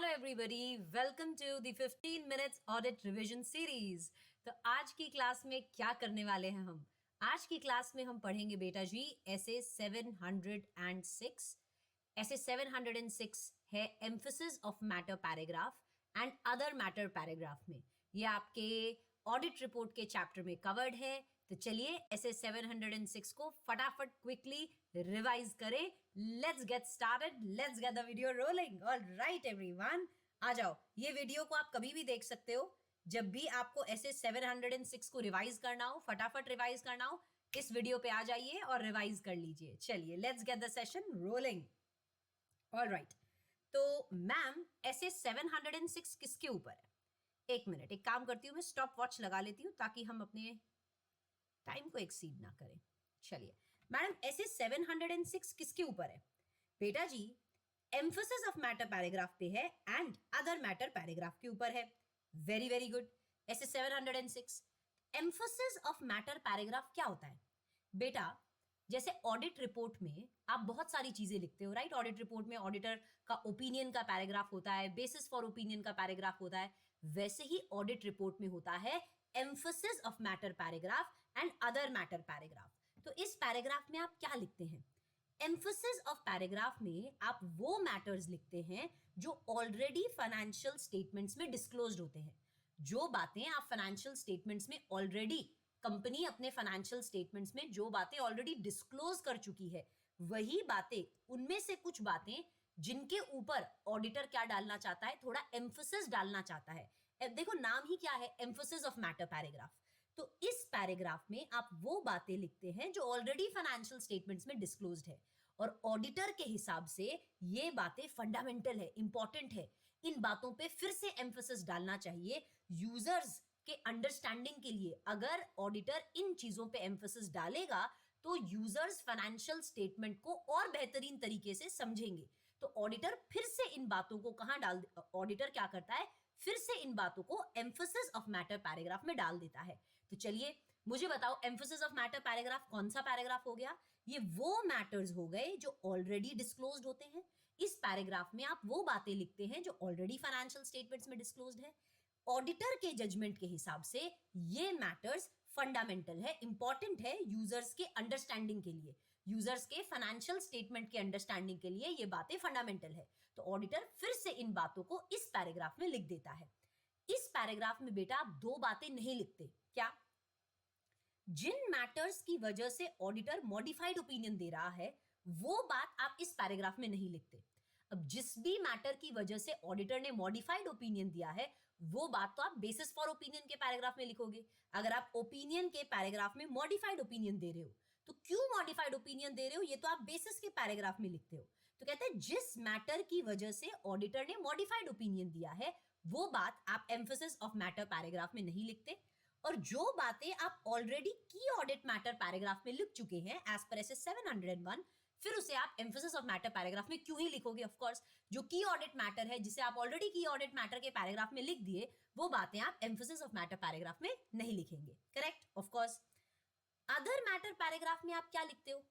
Hello everybody, welcome to the 15 minutes audit revision series. तो आज की क्लास में क्या करने वाले हैं हम? आज की क्लास में हम पढ़ेंगे बेटा जी ऐसे 706। ऐसे 706 है emphasis of matter paragraph and other matter paragraph में। ये आपके ऑडिट रिपोर्ट के चैप्टर में कवर्ड है। तो चलिए ऐसे 706 को फटाफट क्विकली रिवाइज करें। Let's get started, let's get the video rolling. Alright everyone, आ जाओ। ये वीडियो को आप कभी भी देख सकते हो, जब भी आपको ऐसे 706 को रिवाइज करना हो, फटाफट रिवाइज करना हो, इस वीडियो पे आ जाइए और रिवाइज कर लीजिए। चलिए let's get the session rolling. Alright, तो मैम ऐसे 706 किसके ऊपर है? एक मिनट, एक काम करती हूँ, मैं स्टॉप वॉच लगा लेती हूँ ताकि हम अपने टाइम को एक्सीड ना करें। चलिए मैडम, ऐसे 706 किसके ऊपर है? बेटा जी एम्फेसिस ऑफ मैटर पैराग्राफ पे है एंड अदर मैटर पैराग्राफ के ऊपर है। Very very good. ऐसे 706 एम्फेसिस ऑफ मैटर पैराग्राफ क्या होता है? बेटा जैसे ऑडिट रिपोर्ट में आप बहुत सारी चीजें लिखते हो, राइट? ऑडिट रिपोर्ट में ऑडिटर का ओपिनियन का पैराग्राफ होता है, बेसिस फॉर ओपिनियन का पैराग्राफ होता है। वैसे ही ऑडिट रिपोर्ट में होता है emphasis of matter paragraph and other matter paragraph. तो इस पैराग्राफ में आप क्या लिखते हैं? एम्फेसिस ऑफ पैराग्राफ में आप वो मैटर्स लिखते हैं जो ऑलरेडी फाइनेंशियल स्टेटमेंट्स में डिस्क्लोज्ड होते हैं। जो बातें आप फाइनेंशियल स्टेटमेंट्स में ऑलरेडी, कंपनी अपने फाइनेंशियल स्टेटमेंट्स में जो बातें ऑलरेडी डिस्क्लोज कर चुकी है, वही बातें, उनमें से कुछ बातें जिनके ऊपर ऑडिटर क्या डालना चाहता है, थोड़ा एम्फेसिस डालना चाहता है। देखो नाम ही क्या है, एम्फेसिस ऑफ मैटर पैराग्राफ। तो इस पैराग्राफ में आप वो बातें लिखते हैं जो ऑलरेडी फाइनेंशियल स्टेटमेंट्स में डिस्क्लोज्ड है और ऑडिटर के हिसाब से ये बातें फंडामेंटल है, इंपॉर्टेंट है। इन बातों पे फिर से एम्फेसिस डालना चाहिए यूजर्स के अंडरस्टैंडिंग के लिए। अगर ऑडिटर इन चीजों पे एम्फेसिस डालेगा तो यूजर्स फाइनेंशियल स्टेटमेंट को और बेहतरीन तरीके से समझेंगे। तो ऑडिटर फिर से इन बातों को ऑडिटर क्या करता है, फिर से इन बातों को एम्फेसिस ऑफ मैटर पैराग्राफ में डाल देता है। तो चलिए मुझे बताओ, एम्फेसिस ऑफ मैटर पैराग्राफ कौन सा पैराग्राफ हो गया? ये वो मैटर्स हो गए जो ऑलरेडी डिस्क्लोज्ड होते हैं। इस पैराग्राफ में आप वो बातें लिखते हैं जो ऑलरेडी फाइनेंशियल स्टेटमेंट्स में डिस्क्लोज्ड है। ऑडिटर के जजमेंट के हिसाब से ये मैटर्स फंडामेंटल है, इंपॉर्टेंट है यूजर्स के अंडरस्टैंडिंग के लिए, यूजर्स के फाइनेंशियल स्टेटमेंट के अंडरस्टैंडिंग के लिए ये बातें फंडामेंटल है। तो ऑडिटर फिर से इन बातों को इस पैराग्राफ में लिख देता है। इस पैराग्राफ में बेटा आप दो बातें नहीं लिखते। क्या? जिन मैटर्स की वजह से ऑडिटर मॉडिफाइड ओपिनियन दे रहा है, वो बात आप इस पैराग्राफ में नहीं लिखते। अब जिस भी मैटर की वजह से ऑडिटर ने मॉडिफाइड ओपिनियन दिया है, वो बात तो आप बेसिस फॉर ओपिनियन के पैराग्राफ में लिखोगे। अगर आप ओपिनियन के पैराग्राफ में मॉडिफाइड ओपिनियन दे रहे हो, तो क्यों मॉडिफाइड ओपिनियन दे रहे हो, ये तो आप बेसिस के पैराग्राफ में लिखते हो। तो कहते हैं जिस मैटर की वजह से ऑडिटर ने मॉडिफाइड ओपिनियन दिया है, वो बात आप एम्फेसिस ऑफ मैटर पैराग्राफ में नहीं लिखते। और जो बातें आप ऑलरेडी की ऑडिट मैटर पैराग्राफ में लिख चुके हैं एज पर एस 701, फिर उसे आप एम्फेसिस ऑफ मैटर पैराग्राफ में क्यों ही लिखोगे? ऑफ कोर्स जो की ऑडिट मैटर है, जिसे आप ऑलरेडी की ऑडिट मैटर के पैराग्राफ में लिख दिए, वो बातें आप एम्फेसिस ऑफ मैटर पैराग्राफ में नहीं लिखेंगे। Correct? Of course. Other matter paragraph में आप क्या लिखते हो?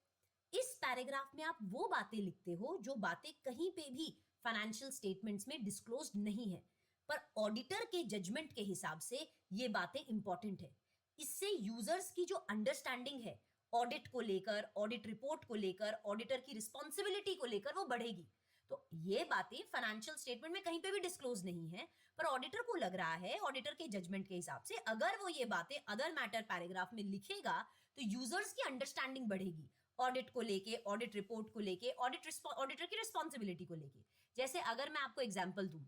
इस पैराग्राफ में आप वो बातें लिखते हो जो बातें कहीं पे भी फाइनेंशियल स्टेटमेंट्स में डिस्क्लोज्ड नहीं है, पर ऑडिटर के जजमेंट के हिसाब से ये बातें इंपॉर्टेंट है। इससे यूजर्स की जो अंडरस्टैंडिंग है ऑडिट को लेकर, ऑडिट रिपोर्ट को लेकर, ऑडिटर की रिस्पॉन्सिबिलिटी को लेकर, वो बढ़ेगी। तो ये बातें फाइनेंशियल स्टेटमेंट में कहीं पे भी डिस्क्लोज नहीं है, पर ऑडिटर को लग रहा है, ऑडिटर के जजमेंट के हिसाब से अगर वो ये बातें अदर मैटर पैराग्राफ में लिखेगा तो यूजर्स की अंडरस्टैंडिंग बढ़ेगी ऑडिट को लेके, ऑडिट रिपोर्ट को लेके, ऑडिटर की रिस्पॉन्सिबिलिटी को लेके। जैसे अगर मैं आपको एग्जाम्पल दूं,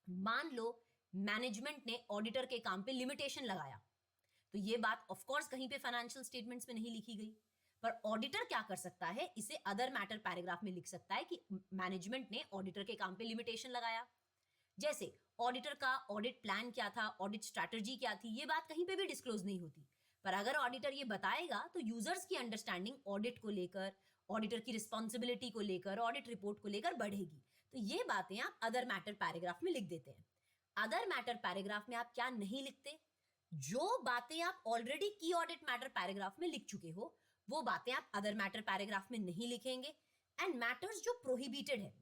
मान लो मैनेजमेंट ने ऑडिटर के काम पे लिमिटेशन लगाया, तो ये बात ऑफ कोर्स कहीं पे फाइनेंशियल स्टेटमेंट्स में नहीं लिखी गई, पर ऑडिटर क्या कर सकता है, इसे अदर मैटर पैराग्राफ में लिख सकता है कि मैनेजमेंट ने ऑडिटर के काम पे लिमिटेशन लगाया। जैसे ऑडिटर का ऑडिट प्लान क्या था, ऑडिट स्ट्रैटेजी क्या थी, ये बात कहीं पे भी डिस्क्लोज नहीं होती, पर अगर ऑडिटर ये बताएगा तो यूजर्स की अंडरस्टैंडिंग ऑडिट को लेकर, ऑडिटर की रिस्पॉन्सिबिलिटी को लेकर, ऑडिट रिपोर्ट को लेकर बढ़ेगी। तो ये बातें आप अदर मैटर पैराग्राफ में लिख देते हैं। अदर मैटर पैराग्राफ में आप क्या नहीं लिखते? जो बातें आप ऑलरेडी की ऑडिट मैटर पैराग्राफ में लिख चुके हो, वो बातें आप अदर मैटर पैराग्राफ में नहीं लिखेंगे। एंड मैटर्स जो प्रोहिबिटेड है,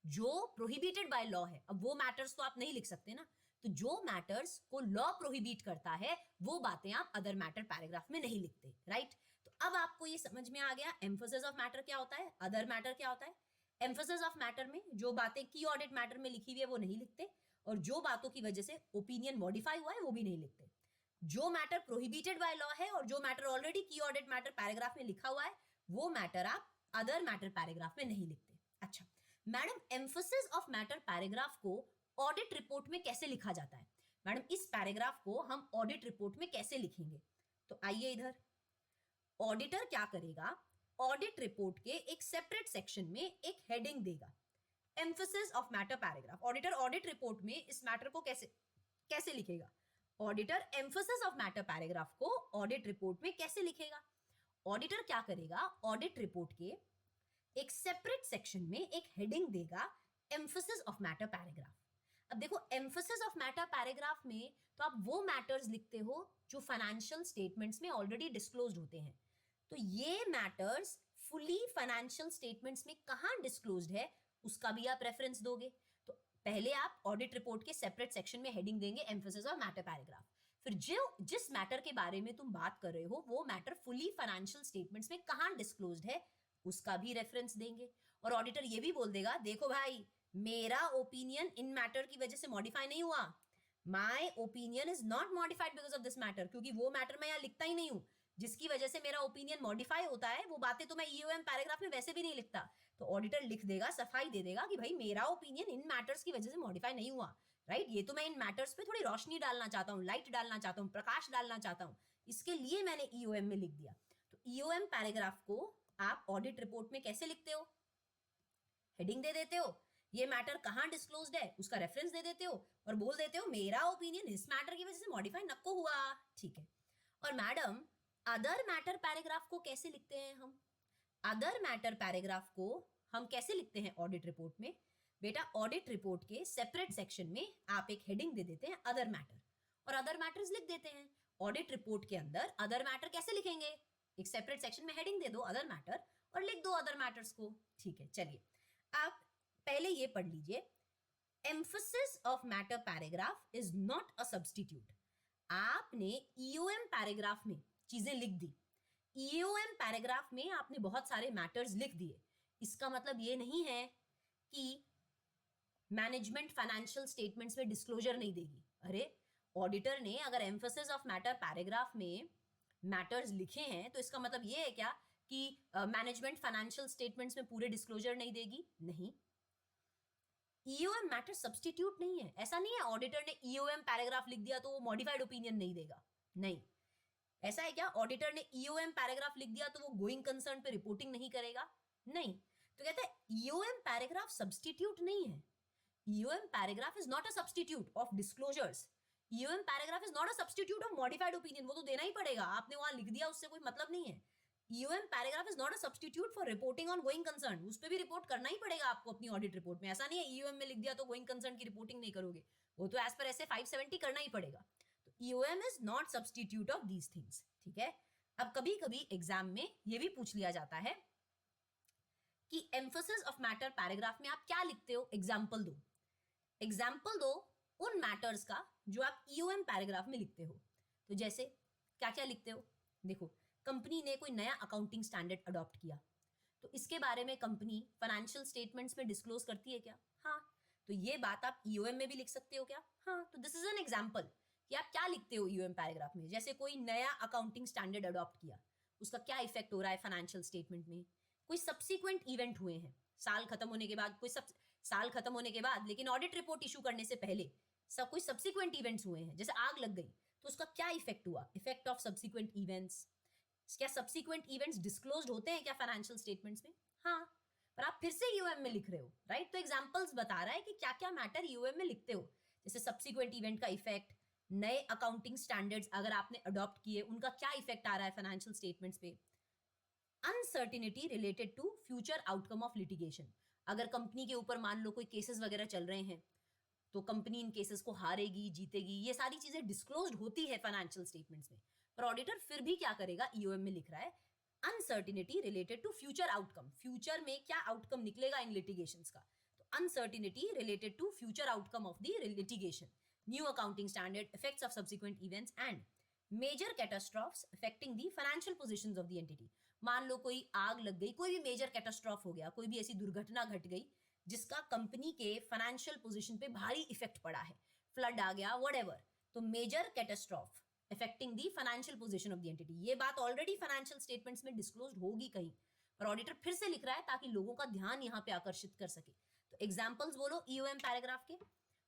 जो प्रोहिबिटेड बाय लॉ है, अब वो मैटर्स तो आप नहीं लिख सकते ना, तो जो मैटर्स को लॉ प्रोहिबिट करता है वो बातें आप अदर मैटर पैराग्राफ में नहीं लिखते, राइट? तो अब आपको ये समझ में आ गया एम्फोसिस ऑफ मैटर क्या होता है, अदर मैटर क्या होता है। एम्फोसिस ऑफ मैटर में जो बातें की ऑडिट मैटर में लिखी हुई है वो नहीं लिखते, और जो बातों की वजह से ओपिनियन मॉडिफाई हुआ है वो भी नहीं लिखते। जो मैटर प्रोहिबिटेड बाय लॉ है और जो मैटर ऑलरेडी की ऑडिट मैटर पैराग्राफ में लिखा हुआ है वो मैटर आप अदर मैटर पैराग्राफ में नहीं लिखते। अच्छा madam, emphasis of matter paragraph को ऑडिट रिपोर्ट में कैसे लिखा जाता है? मैडम, इस पैराग्राफ को हम ऑडिट रिपोर्ट में कैसे लिखेंगे? तो आइए इधर, ऑडिटर क्या करेगा, ऑडिट रिपोर्ट के एक सेपरेट सेक्शन में एक हेडिंग देगा, emphasis of matter paragraph. Auditor audit report में इस मैटर को कैसे कैसे लिखेगा? Auditor emphasis of matter paragraph को ऑडिट रिपोर्ट में कैसे लिखेगा? ऑडिटर क्या करेगा, ऑडिट रिपोर्ट के एक सेपरेट सेक्शन में एक हेडिंग देगा, एम्फोसिस ऑफ मैटर पैराग्राफ। अब देखो, एम्फोसिस ऑफ मैटर पैराग्राफ में तो आप वो मैटर्स लिखते हो जो फाइनेंशियल स्टेटमेंट्स में ऑलरेडी डिस्क्लोज्ड होते हैं। तो ये मैटर्स फुली फाइनेंशियल स्टेटमेंट्स में कहां डिस्क्लोज्ड है उसका भी आप रेफरेंस दोगे। तो पहले आप ऑडिट रिपोर्ट के सेपरेट सेक्शन में हेडिंग देंगे एम्फोसिस ऑफ मैटर पैराग्राफ, फिर जिस मैटर के बारे में तुम बात कर रहे हो वो मैटर फुली फाइनेंशियल स्टेटमेंट्स में कहां डिस्क्लोज्ड है उसका भी रेफरेंस देंगे। और ऑडिटर ये भी बोल देगा, देखो भाई, मेरा ओपिनियन इन मैटर की वजह से मॉडिफाई नहीं हुआ, my opinion is not modified because of this matter, क्योंकि वो मैटर मैं यहाँ लिखता ही नहीं हूँ जिसकी वजह से मेरा ओपिनियन मॉडिफाई होता है, वो बातें तो मैं ईओएम पैराग्राफ में वैसे भी नहीं लिखता। तो ऑडिटर लिख देगा, सफाई दे देगा कि भाई मेरा ओपिनियन इन मैटर्स की वजह से मॉडिफाई नहीं हुआ, राइट? ये तो मैं इन मैटर्स पे थोड़ी रोशनी डालना चाहता हूँ, लाइट डालना चाहता हूँ, प्रकाश डालना चाहता हूँ, इसके लिए मैंने ईओएम में लिख दिया। तो ईओएम पैराग्राफ को आप ऑडिट रिपोर्ट में कैसे लिखते हो? हेडिंग दे देते हो, ये मैटर कहां डिस्क्लोज्ड है उसका रेफरेंस दे देते हो और बोल देते हो मेरा ओपिनियन इस मैटर की वजह से मॉडिफाई नको हुआ, ठीक है। और मैडम, अदर मैटर पैराग्राफ को कैसे लिखते हैं हम? अदर मैटर पैराग्राफ को हम कैसे लिखते हैं ऑडिट रिपोर्ट में? बेटा, ऑडिट रिपोर्ट के सेपरेट सेक्शन में आप एक हेडिंग दे देते हैं अदर मैटर, और अदर मैटर्स लिख देते हैं। ऑडिट रिपोर्ट के अंदर अदर मैटर कैसे लिखेंगे? एक सेपरेट सेक्शन में हेडिंग दे दो अदर मैटर और लिख दो अदर मैटर्स को, ठीक है। चलिए, आप पहले ये पढ़ लीजिए, emphasis of matter paragraph is not a substitute. आपने ईओएम पैराग्राफ में चीजें लिख दी, ईओएम पैराग्राफ में आपने बहुत सारे मैटर्स लिख दिए, इसका मतलब ये नहीं है कि मैनेजमेंट फाइनेंशियल स्टेटमेंट्स में डिस्क्लोजर नहीं देगी। अरे, ऑडिटर ने अगर एम्फोसिस ऑफ मैटर पैराग्राफ में मैटर्स लिखे हैं तो इसका मतलब ये है क्या कि मैनेजमेंट फाइनेंशियल स्टेटमेंट्स में पूरे डिस्क्लोजर नहीं देगी? नहीं, ईओएम मैटर सब्स्टिट्यूट नहीं है। ऐसा नहीं है ऑडिटर ने ईओएम पैराग्राफ लिख दिया तो वो मॉडिफाइड ओपिनियन नहीं देगा, नहीं। ऐसा है क्या ऑडिटर ने ईओएम पैराग्राफ लिख दिया तो वो गोइंग कंसर्न पे रिपोर्टिंग नहीं करेगा? नहीं। तो कहता है ईओएम पैराग्राफ सब्स्टिट्यूट नहीं है। EOM paragraph is not a substitute of disclosures. EOM paragraph is not a substitute of modified opinion, वो तो देना ही पड़ेगा, आपने वहां लिख दिया उससे कोई मतलब नहीं है। EOM paragraph is not a substitute for reporting on going concern, उस पे भी रिपोर्ट करना ही पड़ेगा आपको अपनी ऑडिट रिपोर्ट में। ऐसा नहीं है ईओएम में लिख दिया तो गोइंग कंसर्न की रिपोर्टिंग नहीं करोगे, वो तो एज पर ऐसे 570 करना ही पड़ेगा। तो EOM is not substitute of these things, ठीक है। अब कभी कभी एग्जाम में ये भी पूछ लिया जाता है कि एम्फोसिस ऑफ मैटर पैराग्राफ में आप क्या लिखते हो, एग्जाम्पल दो। एग्जाम्पल दो उन मैटर्स का जो आप ईओएम पैराग्राफ में लिखते हो। तो जैसे क्या क्या लिखते हो? देखो, कंपनी ने कोई नया अकाउंटिंग स्टैंडर्ड अडॉप्ट किया, तो इसके बारे में कंपनी फाइनेंशियल स्टेटमेंट्स में डिस्क्लोज करती है क्या? हाँ। तो ये बात आप ईओएम में भी लिख सकते हो क्या? हाँ। तो दिस इज एन एग्जाम्पल कि आप क्या लिखते हो ईओएम पैराग्राफ में। जैसे कोई नया अकाउंटिंग स्टैंडर्ड अडॉप्ट किया, उसका क्या इफेक्ट हो रहा है फाइनेंशियल स्टेटमेंट में। कोई सब्सिक्वेंट इवेंट हुए हैं साल खत्म होने के बाद, साल खत्म होने के बाद लेकिन ऑडिट रिपोर्ट इशू करने से पहले कोई सब्सिक्वेंट इवेंट्स हुए हैं, जैसे आग लग गई, तो उसका क्या इफेक्ट हुआ, इफेक्ट ऑफ सब्सिक्वेंट इवेंट्स। क्या सब्सिक्वेंट इवेंट्स डिस्क्लोज्ड होते हैं क्या फाइनेंशियल स्टेटमेंट्स में? हाँ, पर आप फिर से ईओएम में लिख रहे हो, राइट? तो एग्जांपल्स बता रहा है कि क्या क्या मैटर ईओएम में लिखते हो, जैसे सब्सिक्वेंट इवेंट का इफेक्ट, नए अकाउंटिंग स्टैंडर्ड्स अगर आपने अडॉप्ट किए उनका क्या इफेक्ट आ रहा है फाइनेंशियल स्टेटमेंट्स पे, uncertainty related to future outcome of litigation. अगर कंपनी के ऊपर मान लो कोई केसेस वगैरह चल रहे हैं तो कंपनी इन केसेस को हारेगी, जीतेगी, ये सारी चीजें डिस्क्लोज्ड होती है फाइनेंशियल स्टेटमेंट्स में, पर ऑडिटर फिर भी क्या करेगा, ईओएम में लिख रहा है uncertainty related to future outcome, future में क्या आउटकम निकलेगा इन लिटिगेशंस का, तो uncertainty related to future outcome of the litigation, new accounting standard, effects of subsequent events and major catastrophes affecting the financial positions of the entity. मान लो कोई आग लग गई, कोई भी मेजर कैटास्ट्रॉफ हो गया, कोई भी ऐसी दुर्घटना घट गई जिसका कंपनी के फाइनेंशियल पोजीशन पे भारी इफेक्ट पड़ा है, फ्लड आ गया, व्हाटएवर, तो major catastrophe affecting the financial position of the entity. ये बात ऑलरेडी फाइनेंशियल स्टेटमेंट्स में डिस्क्लोज होगी कहीं, पर ऑडिटर फिर से लिख रहा है ताकि लोगों का ध्यान यहाँ पे आकर्षित कर सके. तो एग्जांपल्स बोलो ईओएम पैराग्राफ के.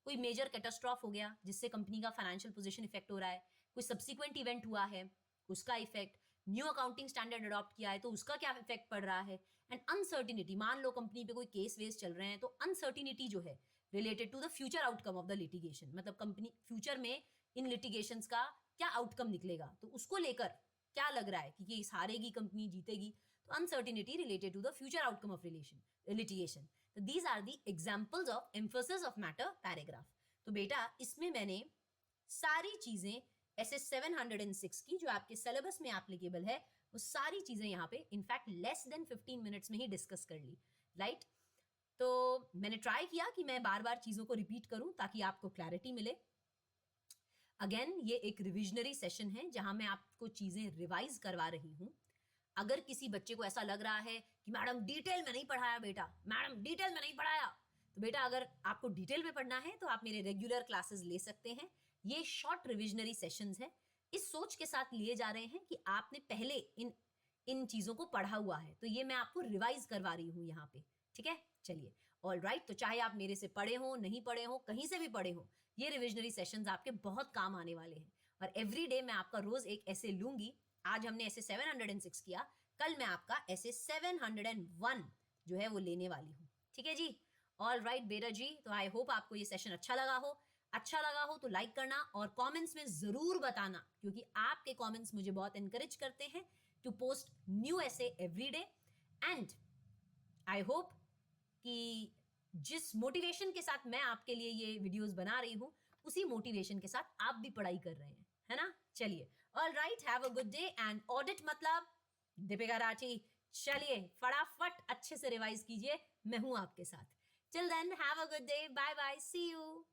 कोई मेजर कैटास्ट्रॉफ हो गया जिससे कंपनी का फाइनेंशियल पोजीशन इफेक्ट हो रहा है, कोई सब्सिक्वेंट इवेंट हुआ है उसका effect, new accounting standard adopt किया है तो उसका क्या इफेक्ट पड़ रहा है, एंड अनसर्टिनिटी. मान लो कंपनी पे कोई केस वेस चल रहे हैं तो अनसर्टिनिटी जो है related to the future outcome of the litigation, मतलब कंपनी फ्यूचर में इन लिटिगेशंस का क्या आउटकम निकलेगा, तो उसको लेकर क्या लग रहा है कि केस हारेगी कंपनी, जीतेगी, तो uncertainty related to the future outcome of litigation. तो these are the examples of emphasis of matter paragraph. तो बेटा इसमें मैंने सारी चीजें ऐसे 706 की जो आपके सिलेबस में एप्लीकेबल है वो सारी चीजें यहाँ पे इनफैक्ट लेस देन 15 मिनट्स में ही डिस्कस कर ली, राइट. तो मैंने ट्राई किया कि मैं बार बार चीजों को रिपीट करूं ताकि आपको क्लैरिटी मिले. अगेन ये एक रिविजनरी सेशन है जहां मैं आपको चीजें रिवाइज करवा रही हूं. अगर किसी बच्चे को ऐसा लग रहा है कि मैडम डिटेल में नहीं पढ़ाया बेटा, मैडम डिटेल में नहीं पढ़ाया, तो बेटा अगर आपको डिटेल में पढ़ना है तो आप मेरे रेगुलर क्लासेस ले सकते हैं. ये शॉर्ट रिविजनरी सेशंस है, इस सोच के साथ लिए जा रहे हैं कि आपने पहले इन चीजों को पढ़ा हुआ है, तो ये मैं आपको रिवाइज करवा रही हूँ यहाँ पे, ठीक है. चलिए ऑल राइट. तो चाहे आप मेरे से पढ़े हो, नहीं पढ़े हो, कहीं से भी पढ़े हो, ये रिविजनरी सेशंस आपके बहुत काम आने वाले हैं. और एवरी डे मैं आपका रोज एक ऐसे लूंगी. आज हमने ऐसे 706 किया, कल मैं आपका ऐसे 701 जो है वो लेने वाली हूँ, ठीक है जी. ऑल राइट बेटा जी. तो आई होप आपको ये सेशन अच्छा लगा हो. अच्छा लगा हो तो लाइक करना और कमेंट्स में जरूर बताना, क्योंकि आपके कमेंट्स मुझे बहुत एनकरेज करते हैं टू पोस्ट न्यू ऐसे every day. And I hope कि जिस मोटिवेशन के साथ मैं आपके लिए ये वीडियोस बना रही हूँ उसी मोटिवेशन के साथ आप भी पढ़ाई कर रहे हैं, है ना. चलिए all right, have a good day. And audit मतलब दीपिका राठी. चलिए फटाफट अच्छे से रिवाइज कीजिए, मैं हूं आपके साथ. Till then have a good day, bye bye, see you.